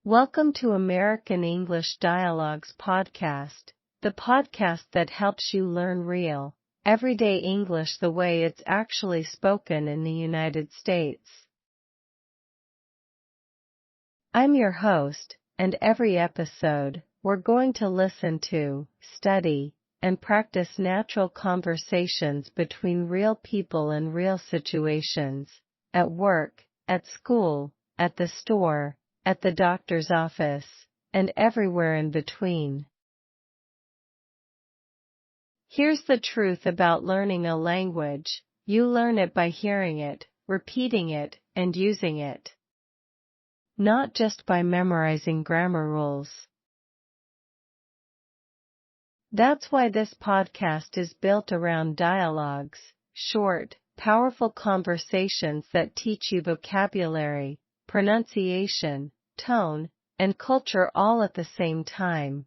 Welcome to American English Dialogues Podcast, the podcast that helps you learn real, everyday English the way it's actually spoken in the United States. I'm your host, and every episode, we're going to listen to, study, and practice natural conversations between real people in real situations, at work, at school, at the store, at the doctor's office, and everywhere in between. Here's the truth about learning a language: you learn it by hearing it, repeating it, and using it. Not just by memorizing grammar rules. That's why this podcast is built around dialogues, short, powerful conversations that teach you vocabulary, pronunciation, tone, and culture all at the same time.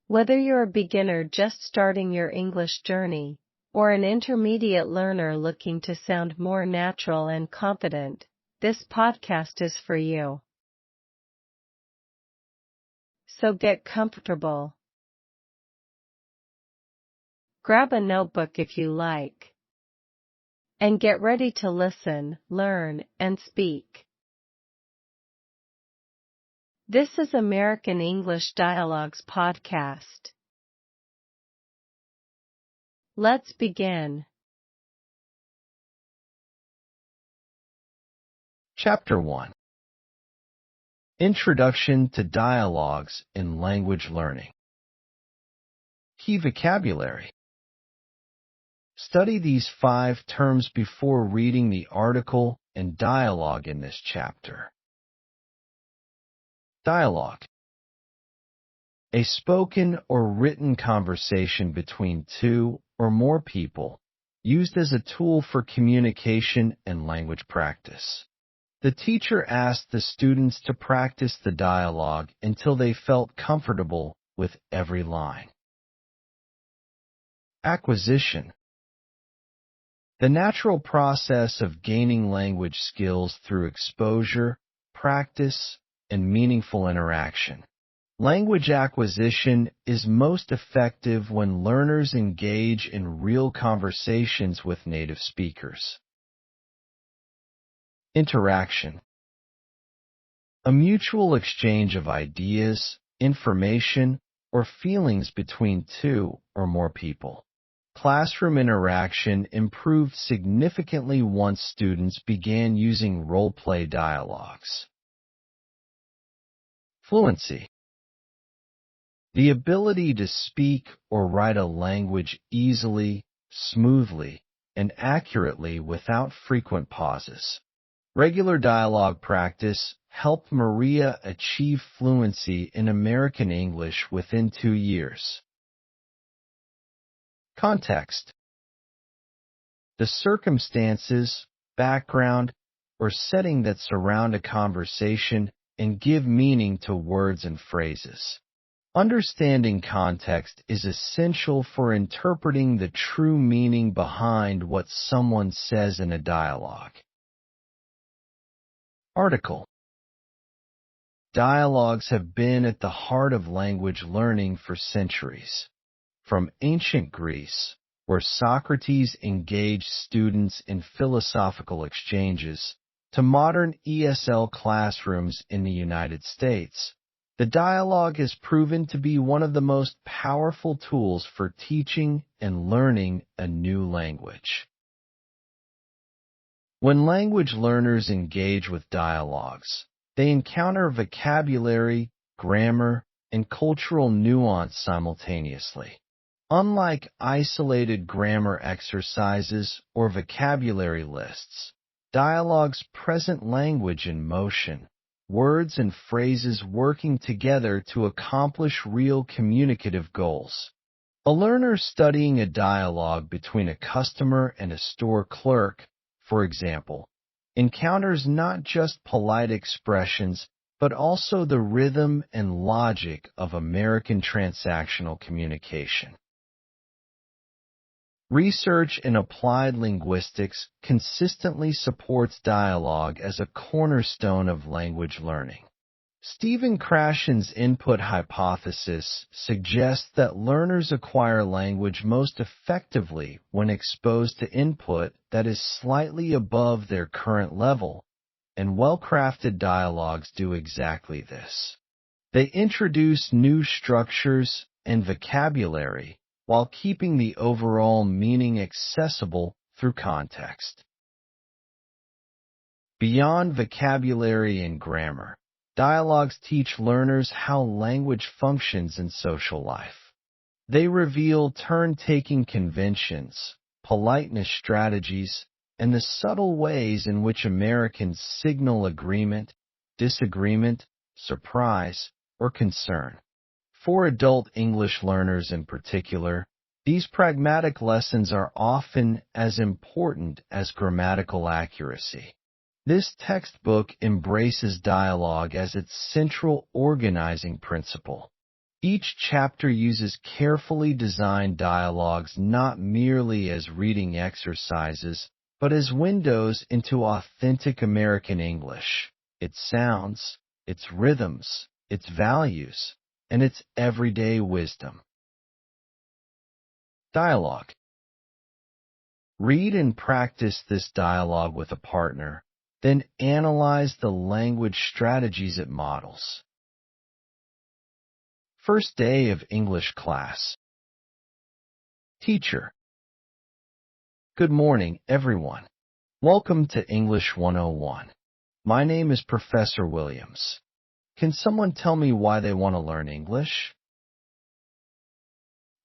Whether you're a beginner just starting your English journey, or an intermediate learner looking to sound more natural and confident, this podcast is for you. So get comfortable. Grab a notebook if you like. And get ready to listen, learn, and speak. This is American English Dialogues Podcast. Let's begin. Chapter 1. Introduction to Dialogues in Language Learning. Key vocabulary. Study these 5 terms before reading the article and dialogue in this chapter. Dialogue. A spoken or written conversation between 2 or more people, used as a tool for communication and language practice. The teacher asked the students to practice the dialogue until they felt comfortable with every line. Acquisition. The natural process of gaining language skills through exposure, practice, and meaningful interaction. Language acquisition is most effective when learners engage in real conversations with native speakers. Interaction. A mutual exchange of ideas, information, or feelings between 2 or more people. Classroom interaction improved significantly once students began using role-play dialogues. Fluency. The ability to speak or write a language easily, smoothly, and accurately without frequent pauses. Regular dialogue practice helped Maria achieve fluency in American English within 2 years. Context. The circumstances, background, or setting that surround a conversation and give meaning to words and phrases. Understanding context is essential for interpreting the true meaning behind what someone says in a dialogue. Article. Dialogues have been at the heart of language learning for centuries. From ancient Greece, where Socrates engaged students in philosophical exchanges, to modern ESL classrooms in the United States, the dialogue has proven to be one of the most powerful tools for teaching and learning a new language. When language learners engage with dialogues, they encounter vocabulary, grammar, and cultural nuance simultaneously. Unlike isolated grammar exercises or vocabulary lists, dialogues present language in motion, words and phrases working together to accomplish real communicative goals. A learner studying a dialogue between a customer and a store clerk, for example, encounters not just polite expressions, but also the rhythm and logic of American transactional communication. Research in applied linguistics consistently supports dialogue as a cornerstone of language learning. Stephen Krashen's input hypothesis suggests that learners acquire language most effectively when exposed to input that is slightly above their current level, and well-crafted dialogues do exactly this. They introduce new structures and vocabulary while keeping the overall meaning accessible through context. Beyond vocabulary and grammar, dialogues teach learners how language functions in social life. They reveal turn-taking conventions, politeness strategies, and the subtle ways in which Americans signal agreement, disagreement, surprise, or concern. For adult English learners in particular, these pragmatic lessons are often as important as grammatical accuracy. This textbook embraces dialogue as its central organizing principle. Each chapter uses carefully designed dialogues not merely as reading exercises, but as windows into authentic American English, its sounds, its rhythms, its values, and its everyday wisdom. Dialogue. Read and practice this dialogue with a partner, then analyze the language strategies it models. First day of English class. Teacher. Good morning, everyone. Welcome to English 101. My name is Professor Williams. Can someone tell me why they want to learn English?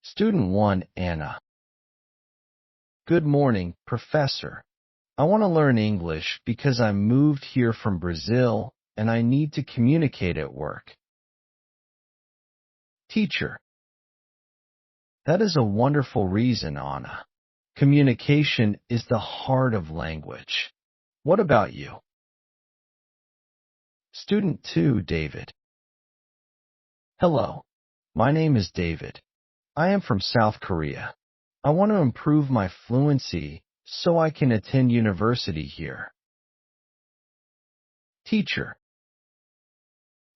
Student 1, Anna. Good morning, Professor. I want to learn English because I moved here from Brazil and I need to communicate at work. Teacher. That is a wonderful reason, Anna. Communication is the heart of language. What about you? Student 2, David. Hello. My name is David. I am from South Korea. I want to improve my fluency so I can attend university here. Teacher.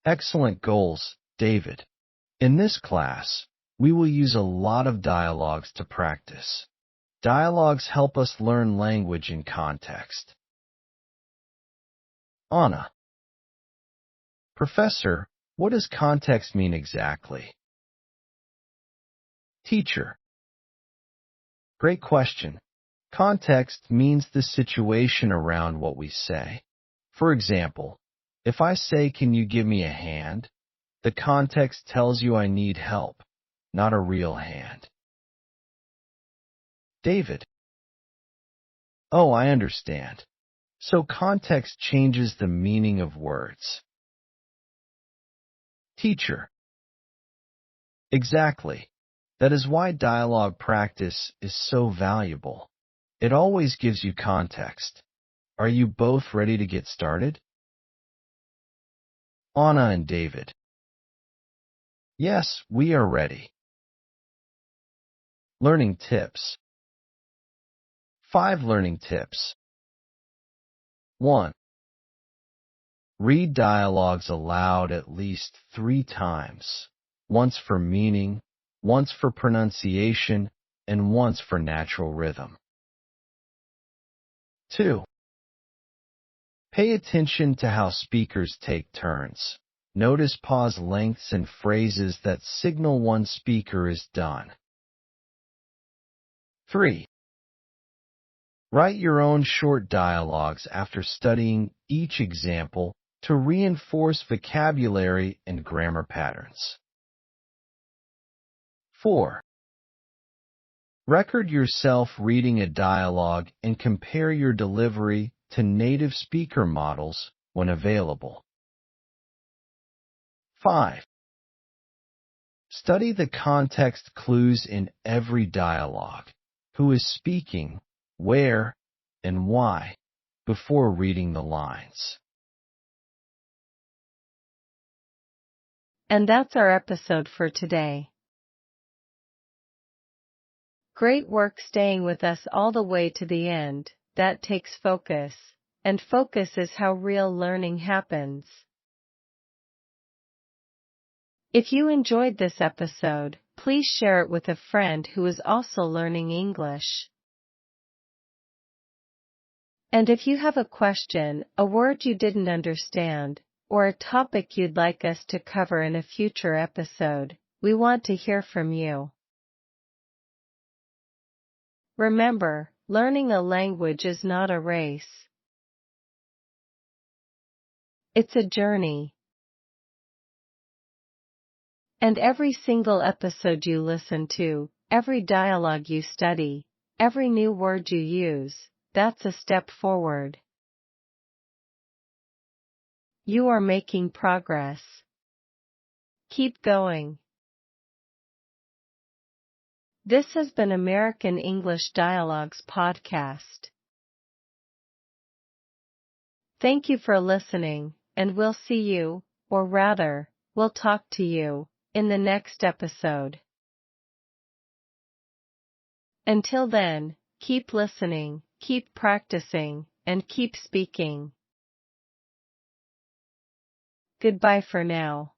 Excellent goals, David. In this class, we will use a lot of dialogues to practice. Dialogues help us learn language in context. Anna. Professor, what does context mean exactly? Teacher. Great question. Context means the situation around what we say. For example, if I say, "Can you give me a hand?" the context tells you I need help, not a real hand. David. Oh, I understand. So context changes the meaning of words. Teacher. Exactly. That is why dialogue practice is so valuable. It always gives you context. Are you both ready to get started? Anna and David. Yes, we are ready. Learning tips. 5 learning tips. 1. Read dialogues aloud at least 3 times. Once for meaning, once for pronunciation, and once for natural rhythm. 2. Pay attention to how speakers take turns. Notice pause lengths and phrases that signal one speaker is done. 3. Write your own short dialogues after studying each example to reinforce vocabulary and grammar patterns. 4. Record yourself reading a dialogue and compare your delivery to native speaker models when available. 5. Study the context clues in every dialogue. Who is speaking, where, and why, before reading the lines. And that's our episode for today. Great work staying with us all the way to the end. That takes focus, and focus is how real learning happens. If you enjoyed this episode, please share it with a friend who is also learning English. And if you have a question, a word you didn't understand, or a topic you'd like us to cover in a future episode, we want to hear from you. Remember, learning a language is not a race. It's a journey. And every single episode you listen to, every dialogue you study, every new word you use, that's a step forward. You are making progress. Keep going. This has been American English Dialogues Podcast. Thank you for listening, and we'll see you, or rather, we'll talk to you, in the next episode. Until then, keep listening, keep practicing, and keep speaking. Goodbye for now.